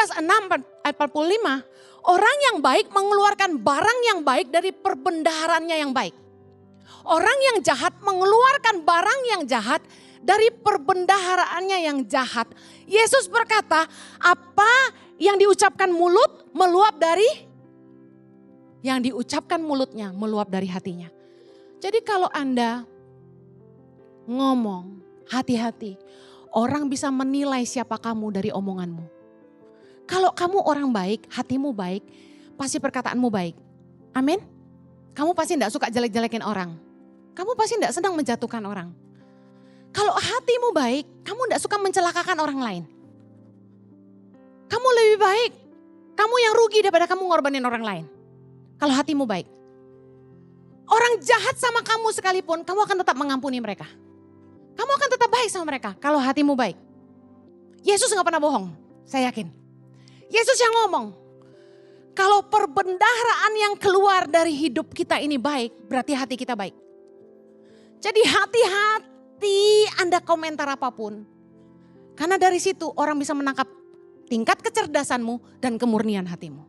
Lukas 6 ayat 45, orang yang baik mengeluarkan barang yang baik dari perbendaharanya yang baik. Orang yang jahat mengeluarkan barang yang jahat dari perbendaharaannya yang jahat. Yesus berkata, apa yang diucapkan mulut meluap dari yang diucapkan mulutnya meluap dari hatinya. Jadi kalau Anda ngomong, hati-hati. Orang bisa menilai siapa kamu dari omonganmu. Kalau kamu orang baik, hatimu baik, pasti perkataanmu baik. Amin. Kamu pasti tidak suka jelek-jelekin orang. Kamu pasti tidak senang menjatuhkan orang. Kalau hatimu baik, kamu tidak suka mencelakakan orang lain. Kamu lebih baik, kamu yang rugi daripada kamu ngorbanin orang lain. Kalau hatimu baik. Orang jahat sama kamu sekalipun, kamu akan tetap mengampuni mereka. Kamu akan tetap baik sama mereka kalau hatimu baik. Yesus gak pernah bohong, saya yakin. Yesus yang ngomong, kalau perbendaharaan yang keluar dari hidup kita ini baik, berarti hati kita baik. Jadi hati-hati Anda komentar apapun. Karena dari situ orang bisa menangkap tingkat kecerdasanmu dan kemurnian hatimu.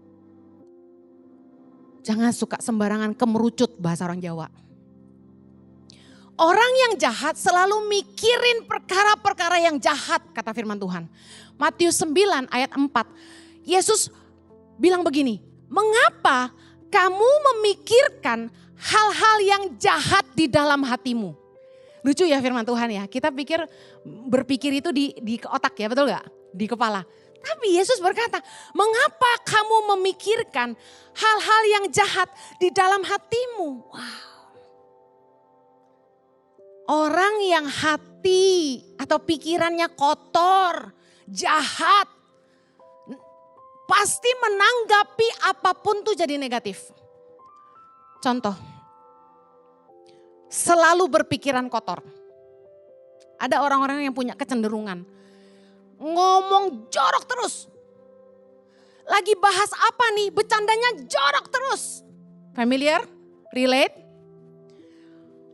Jangan suka sembarangan kemerucut bahasa orang Jawa. Orang yang jahat selalu mikirin perkara-perkara yang jahat, kata firman Tuhan. Matius 9 ayat 4. Yesus bilang begini, mengapa kamu memikirkan hal-hal yang jahat di dalam hatimu? Lucu ya firman Tuhan ya, kita berpikir itu di otak ya, betul gak? Di kepala. Tapi Yesus berkata, mengapa kamu memikirkan hal-hal yang jahat di dalam hatimu? Wow. Orang yang hati atau pikirannya kotor, jahat, pasti menanggapi apapun tuh jadi negatif. Contoh, selalu berpikiran kotor. Ada orang-orang yang punya kecenderungan, ngomong jorok terus. Lagi bahas apa nih, bercandanya jorok terus. Familiar? Relate?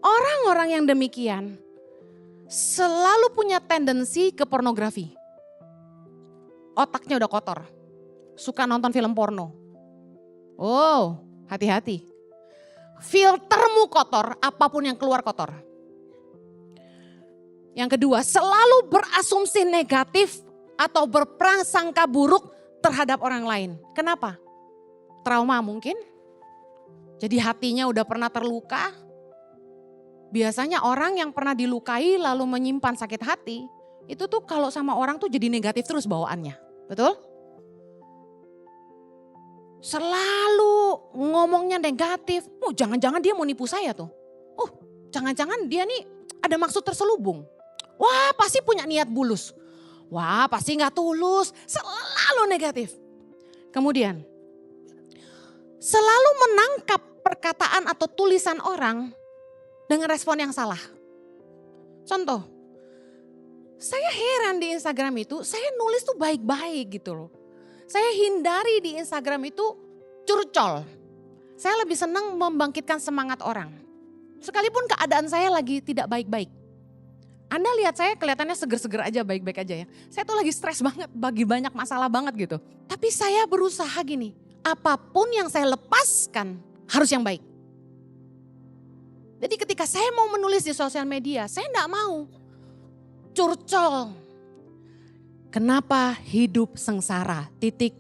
Orang-orang yang demikian selalu punya tendensi ke pornografi. Otaknya udah kotor. Suka nonton film porno. Oh, hati-hati. Filtermu kotor, apapun yang keluar kotor. Yang kedua, selalu berasumsi negatif atau berprasangka buruk terhadap orang lain. Kenapa? Trauma mungkin. Jadi hatinya udah pernah terluka. Biasanya orang yang pernah dilukai lalu menyimpan sakit hati, itu tuh kalau sama orang tuh jadi negatif terus bawaannya. Betul? Selalu ngomongnya negatif. Oh, jangan-jangan dia mau nipu saya tuh. Oh, jangan-jangan dia nih ada maksud terselubung. Wah, pasti punya niat bulus. Wah, pasti gak tulus. Selalu negatif. Kemudian, selalu menangkap perkataan atau tulisan orang dengan respon yang salah. Contoh, saya heran di Instagram itu, saya nulis tuh baik-baik gitu loh. Saya hindari di Instagram itu curcol. Saya lebih senang membangkitkan semangat orang. Sekalipun keadaan saya lagi tidak baik-baik. Anda lihat saya kelihatannya seger-seger aja, baik-baik aja ya. Saya tuh lagi stres banget, bagi banyak masalah banget gitu. Tapi saya berusaha gini, apapun yang saya lepaskan harus yang baik. Jadi ketika saya mau menulis di sosial media, saya enggak mau curcol. Kenapa hidup sengsara? Titik.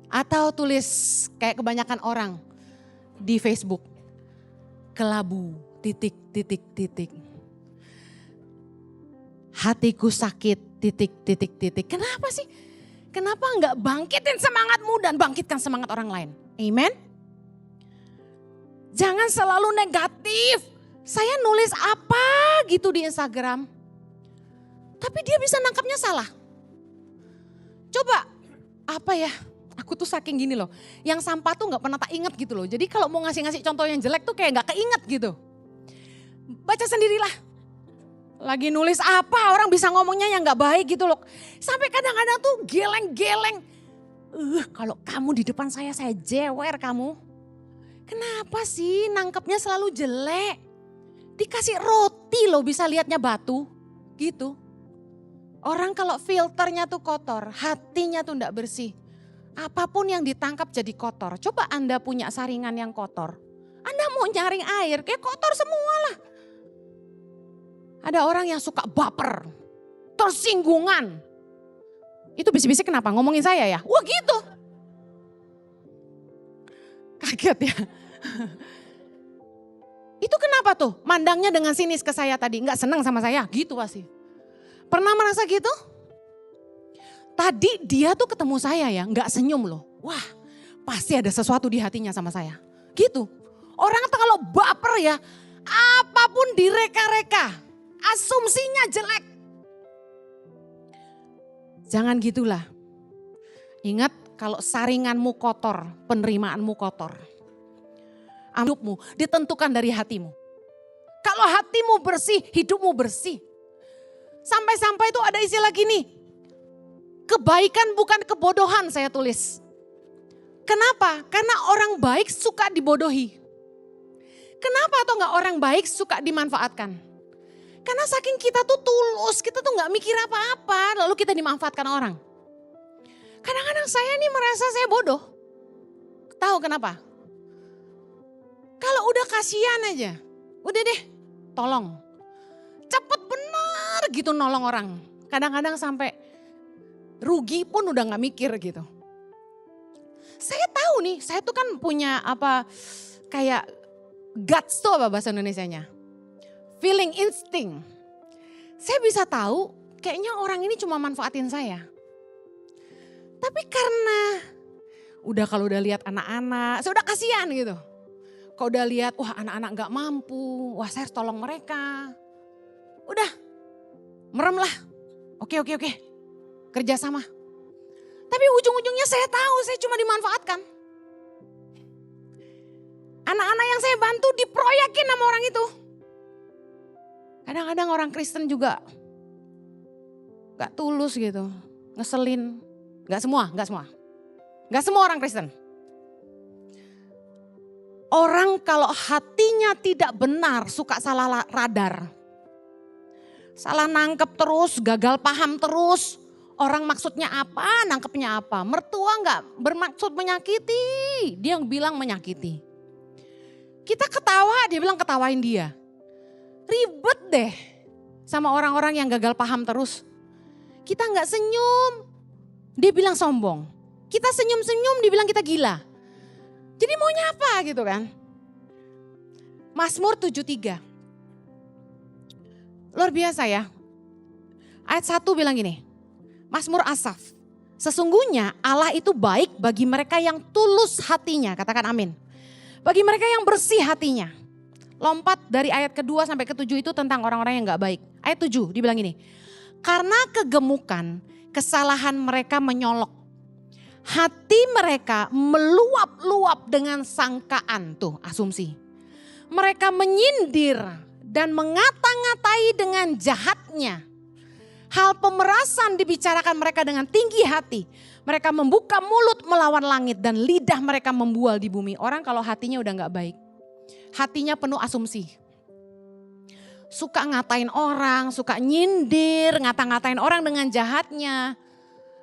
Atau tulis kayak kebanyakan orang di Facebook. Kelabu, titik. Hatiku sakit, titik. Kenapa sih? Kenapa enggak bangkitin semangatmu dan bangkitkan semangat orang lain? Amen. Jangan selalu negatif. Saya nulis apa gitu di Instagram. Tapi dia bisa nangkapnya salah. Coba, apa ya? Aku tuh saking gini loh. Yang sampah tuh gak pernah tak inget gitu loh. Jadi kalau mau ngasih contoh yang jelek tuh kayak gak keinget gitu. Baca sendirilah. Lagi nulis apa orang bisa ngomongnya yang gak baik gitu loh. Sampai kadang-kadang tuh geleng-geleng. Kalau kamu di depan saya jewer kamu. Kenapa sih nangkepnya selalu jelek? Dikasih roti loh bisa lihatnya batu gitu. Orang kalau filternya tuh kotor, hatinya tuh enggak bersih. Apapun yang ditangkap jadi kotor. Coba Anda punya saringan yang kotor. Anda mau nyaring air, kayak kotor semua lah. Ada orang yang suka baper, tersinggungan. Itu bisik-bisik kenapa? Ngomongin saya ya? Wah gitu. Kaget ya. Itu kenapa tuh? Mandangnya dengan sinis ke saya tadi. Enggak senang sama saya, gitu pasti. Pernah merasa gitu? Tadi dia tuh ketemu saya ya, enggak senyum loh. Wah, pasti ada sesuatu di hatinya sama saya. Gitu. Orang tuh kalau baper ya, apapun direka-reka, asumsinya jelek. Jangan gitulah. Ingat kalau saringanmu kotor, penerimaanmu kotor. Hidupmu ditentukan dari hatimu. Kalau hatimu bersih, hidupmu bersih. Sampai-sampai itu ada istilah gini, kebaikan bukan kebodohan saya tulis. Kenapa? Karena orang baik suka dibodohi. Kenapa atau enggak orang baik suka dimanfaatkan? Karena saking kita tuh tulus, kita tuh enggak mikir apa-apa, lalu kita dimanfaatkan orang. Kadang-kadang saya nih merasa saya bodoh. Tahu kenapa? Kalau udah kasihan aja, udah deh tolong. Cepet bener gitu nolong orang. Kadang-kadang sampai rugi pun udah gak mikir gitu. Saya tahu nih, saya tuh kan punya kayak guts tuh apa bahasa Indonesianya. Feeling instinct. Saya bisa tahu kayaknya orang ini cuma manfaatin saya. Tapi karena kalau udah lihat anak-anak, saya udah kasihan gitu. Kalau udah lihat wah anak-anak gak mampu, wah saya harus tolong mereka. Udah merem lah, oke kerjasama. Tapi ujung-ujungnya saya tahu saya cuma dimanfaatkan. Anak-anak yang saya bantu diproyekin sama orang itu. Kadang-kadang orang Kristen juga gak tulus gitu, ngeselin. Gak semua. Gak semua orang Kristen. Orang kalau hatinya tidak benar suka salah radar. Salah nangkep terus, gagal paham terus. Orang maksudnya apa, nangkepnya apa. Mertua gak bermaksud menyakiti, dia yang bilang menyakiti. Kita ketawa, dia bilang ketawain dia. Ribet deh sama orang-orang yang gagal paham terus. Kita gak senyum, dia bilang sombong. Kita senyum-senyum, dia bilang kita gila. Jadi maunya apa gitu kan. Mazmur 73. Luar biasa ya. Ayat 1 bilang gini. Mazmur Asaf. Sesungguhnya Allah itu baik bagi mereka yang tulus hatinya. Katakan amin. Bagi mereka yang bersih hatinya. Lompat dari ayat kedua sampai ke-7 itu tentang orang-orang yang gak baik. Ayat 7 dibilang gini. Karena kegemukan, kesalahan mereka menyolok. Hati mereka meluap-luap dengan sangkaan. Tuh asumsi. Mereka menyindir dan mengata-ngatai dengan jahatnya. Hal pemerasan dibicarakan mereka dengan tinggi hati. Mereka membuka mulut melawan langit dan lidah mereka membual di bumi. Orang kalau hatinya udah gak baik. Hatinya penuh asumsi. Suka ngatain orang, suka nyindir, ngata-ngatain orang dengan jahatnya.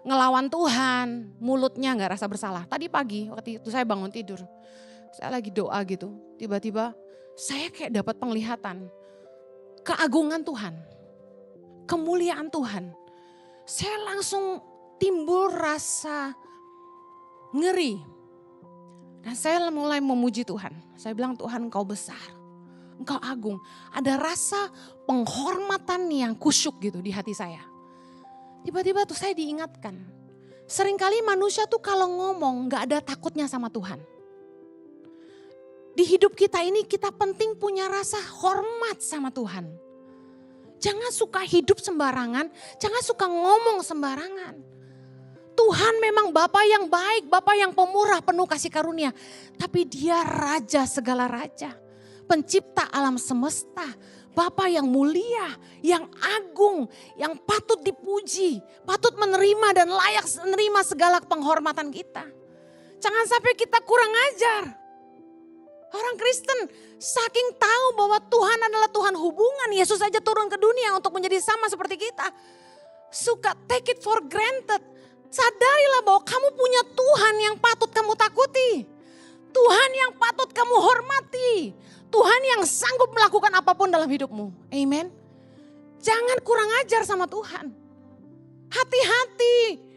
Ngelawan Tuhan, mulutnya gak rasa bersalah. Tadi pagi waktu itu saya bangun tidur. Saya lagi doa gitu, tiba-tiba saya kayak dapat penglihatan. Keagungan Tuhan, kemuliaan Tuhan. Saya langsung timbul rasa ngeri. Dan saya mulai memuji Tuhan. Saya bilang Tuhan Engkau besar, Engkau agung. Ada rasa penghormatan yang kusyuk gitu di hati saya. Tiba-tiba tuh saya diingatkan. Seringkali manusia tuh kalau ngomong gak ada takutnya sama Tuhan. Di hidup kita ini kita penting punya rasa hormat sama Tuhan. Jangan suka hidup sembarangan, jangan suka ngomong sembarangan. Tuhan memang Bapa yang baik, Bapa yang pemurah, penuh kasih karunia. Tapi Dia Raja segala raja, pencipta alam semesta. Bapa yang mulia, yang agung, yang patut dipuji, patut menerima dan layak menerima segala penghormatan kita. Jangan sampai kita kurang ajar. Orang Kristen saking tahu bahwa Tuhan adalah Tuhan hubungan. Yesus saja turun ke dunia untuk menjadi sama seperti kita. suka take it for granted. Sadarilah bahwa kamu punya Tuhan yang patut kamu takuti. Tuhan yang patut kamu hormati. Tuhan yang sanggup melakukan apapun dalam hidupmu. Amen. Jangan kurang ajar sama Tuhan. Hati-hati.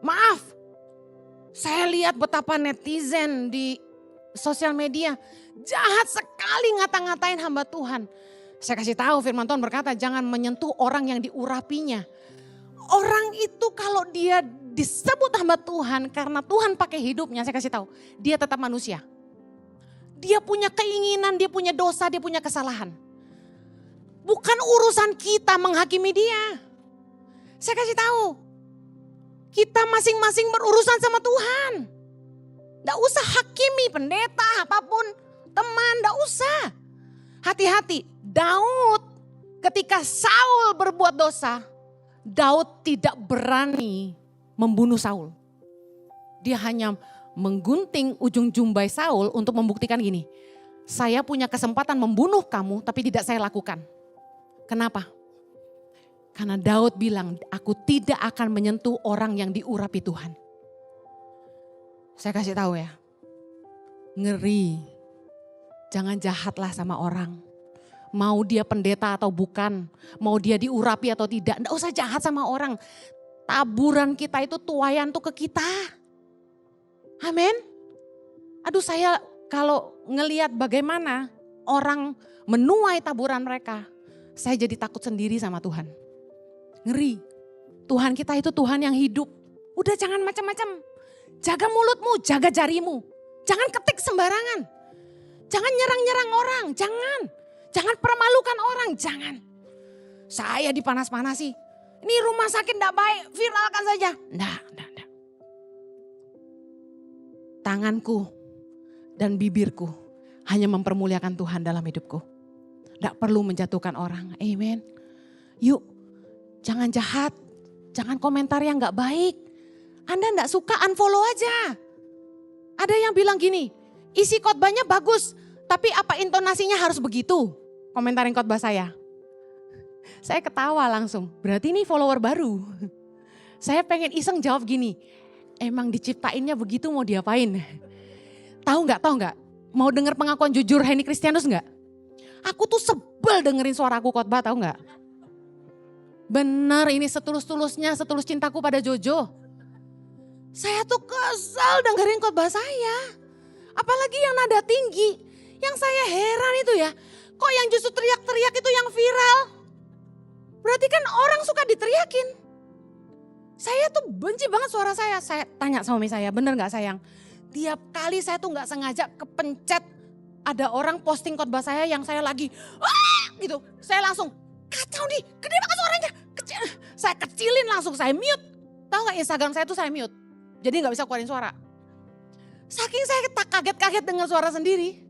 Maaf, saya lihat betapa netizen di sosial media jahat sekali ngata-ngatain hamba Tuhan. Saya kasih tahu, firman Tuhan berkata jangan menyentuh orang yang diurapinya. Orang itu kalau dia disebut hamba Tuhan karena Tuhan pakai hidupnya, saya kasih tahu, dia tetap manusia. Dia punya keinginan, dia punya dosa, dia punya kesalahan. Bukan urusan kita menghakimi dia. Saya kasih tahu, kita masing-masing berurusan sama Tuhan. Nggak usah hakimi pendeta, apapun, teman, nggak usah. Hati-hati, Daud ketika Saul berbuat dosa, Daud tidak berani membunuh Saul. Dia hanya menggunting ujung jumbai Saul untuk membuktikan gini. Saya punya kesempatan membunuh kamu tapi tidak saya lakukan. Kenapa? Karena Daud bilang aku tidak akan menyentuh orang yang diurapi Tuhan. Saya kasih tahu ya. Ngeri. Jangan jahatlah sama orang. Mau dia pendeta atau bukan. Mau dia diurapi atau tidak. Nggak usah jahat sama orang. Taburan kita itu tuayan tuh ke kita. Amin. Aduh saya kalau ngelihat bagaimana orang menuai taburan mereka. Saya jadi takut sendiri sama Tuhan. Ngeri. Tuhan kita itu Tuhan yang hidup. Udah jangan macam-macam. Jaga mulutmu, jaga jarimu. Jangan ketik sembarangan. Jangan nyerang-nyerang orang, jangan. Jangan permalukan orang, jangan. Saya dipanas-panasi. Ini rumah sakit enggak baik, viralkan saja. Enggak. Tanganku dan bibirku hanya mempermuliakan Tuhan dalam hidupku. Enggak perlu menjatuhkan orang, amen. Yuk, jangan jahat, jangan komentar yang enggak baik. Anda enggak suka, unfollow aja. Ada yang bilang gini, isi khotbahnya bagus, tapi apa intonasinya harus begitu? Komentarin khotbah saya. Saya ketawa langsung, berarti ini follower baru. Saya pengen iseng jawab gini, emang diciptainnya begitu mau diapain? Tahu nggak? Mau denger pengakuan jujur Henny Kristianus nggak? Aku tuh sebel dengerin suaraku khotbah, tahu nggak? Bener ini setulus-tulusnya, setulus cintaku pada Jojo. Saya tuh kesel dengerin khotbah saya. Apalagi yang nada tinggi. Yang saya heran itu ya, kok yang justru teriak-teriak itu yang viral? Berarti kan orang suka diteriakin. Saya tuh benci banget suara saya. Saya tanya suami saya, bener gak sayang? Tiap kali saya tuh gak sengaja kepencet ada orang posting khotbah saya yang saya lagi gitu. Saya langsung kacau nih, gede banget suaranya. Kecil. Saya kecilin langsung, saya mute. Tahu gak Instagram saya tuh saya mute. Jadi gak bisa keluarin suara. Saking saya tak kaget-kaget dengan suara sendiri.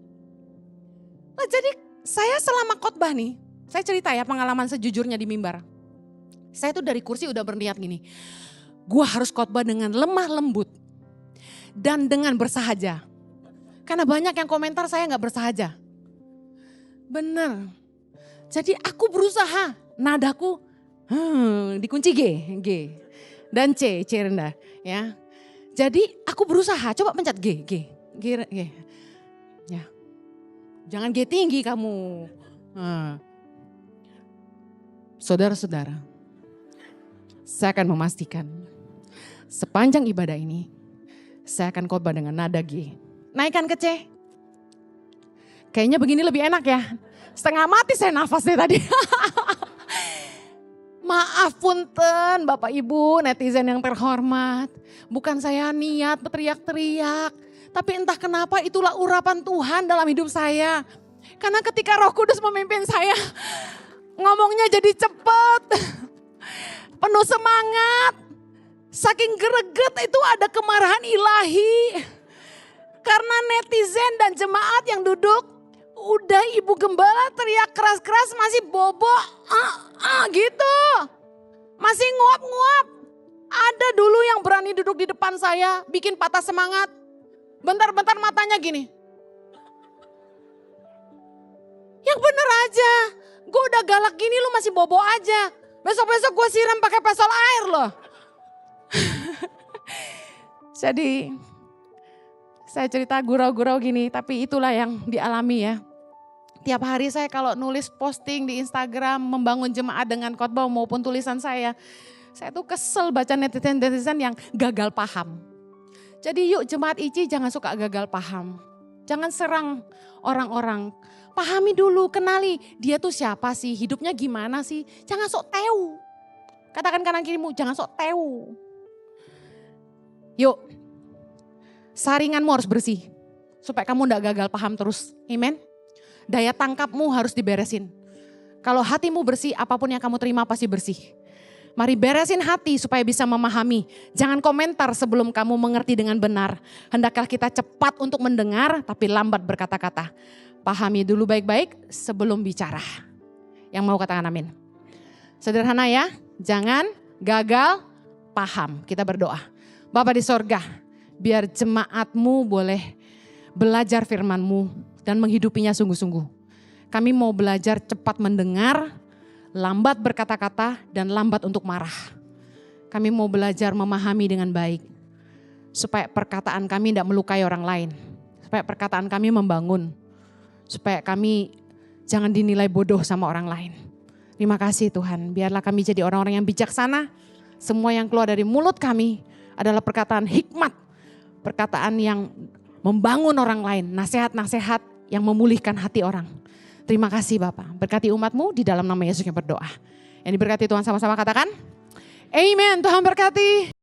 Nah jadi saya selama khotbah nih, saya cerita ya pengalaman sejujurnya di mimbar. Saya tuh dari kursi udah berniat gini, gue harus khotbah dengan lemah lembut dan dengan bersahaja. Karena banyak yang komentar saya gak bersahaja. Bener. Jadi aku berusaha, nadaku dikunci G dan C rendah ya. Jadi aku berusaha, coba pencet G. Ya. Jangan G tinggi kamu. Saudara-saudara, saya akan memastikan sepanjang ibadah ini saya akan khotbah dengan nada G. Naikkan ke C. Kayaknya begini lebih enak ya. Setengah mati saya nafasnya tadi. Maaf punten Bapak Ibu netizen yang terhormat. Bukan saya niat berteriak-teriak. Tapi entah kenapa itulah urapan Tuhan dalam hidup saya. Karena ketika Roh Kudus memimpin saya, ngomongnya jadi cepet. Penuh semangat. Saking greget itu ada kemarahan ilahi. Karena netizen dan jemaat yang duduk, udah Ibu Gembala teriak keras-keras masih bobo. Gitu. Masih nguap-nguap. Ada dulu yang berani duduk di depan saya, bikin patah semangat. Bentar-bentar matanya gini. Yang bener aja, gue udah galak gini lu masih bobo aja. Besok-besok gue siram pakai pesol air loh. Jadi saya cerita gurau-gurau gini, tapi itulah yang dialami ya. Tiap hari saya kalau nulis posting di Instagram membangun jemaat dengan khotbah maupun tulisan saya tuh kesel baca netizen-netizen yang gagal paham. Jadi yuk jemaat ICI jangan suka gagal paham. Jangan serang orang-orang. Pahami dulu, kenali dia tuh siapa sih, hidupnya gimana sih. Jangan sok tahu. Katakan kanan kirimu, jangan sok tahu. Yuk, saringanmu harus bersih. Supaya kamu gak gagal paham terus. Amen. Daya tangkapmu harus diberesin. Kalau hatimu bersih, apapun yang kamu terima pasti bersih. Mari beresin hati supaya bisa memahami. Jangan komentar sebelum kamu mengerti dengan benar. Hendaklah kita cepat untuk mendengar tapi lambat berkata-kata. Pahami dulu baik-baik sebelum bicara. Yang mau katakan amin. Sederhana ya, jangan gagal paham. Kita berdoa. Bapa di sorga, biar jemaatmu boleh belajar firman-Mu dan menghidupinya sungguh-sungguh. Kami mau belajar cepat mendengar, lambat berkata-kata dan lambat untuk marah. Kami mau belajar memahami dengan baik. Supaya perkataan kami tidak melukai orang lain. Supaya perkataan kami membangun. Supaya kami jangan dinilai bodoh sama orang lain. Terima kasih Tuhan, biarlah kami jadi orang-orang yang bijaksana. Semua yang keluar dari mulut kami adalah perkataan hikmat. Perkataan yang membangun orang lain, nasihat-nasihat yang memulihkan hati orang. Terima kasih Bapak, berkati umat-Mu di dalam nama Yesus yang berdoa. Yang diberkati Tuhan sama-sama katakan, Amen, Tuhan berkati.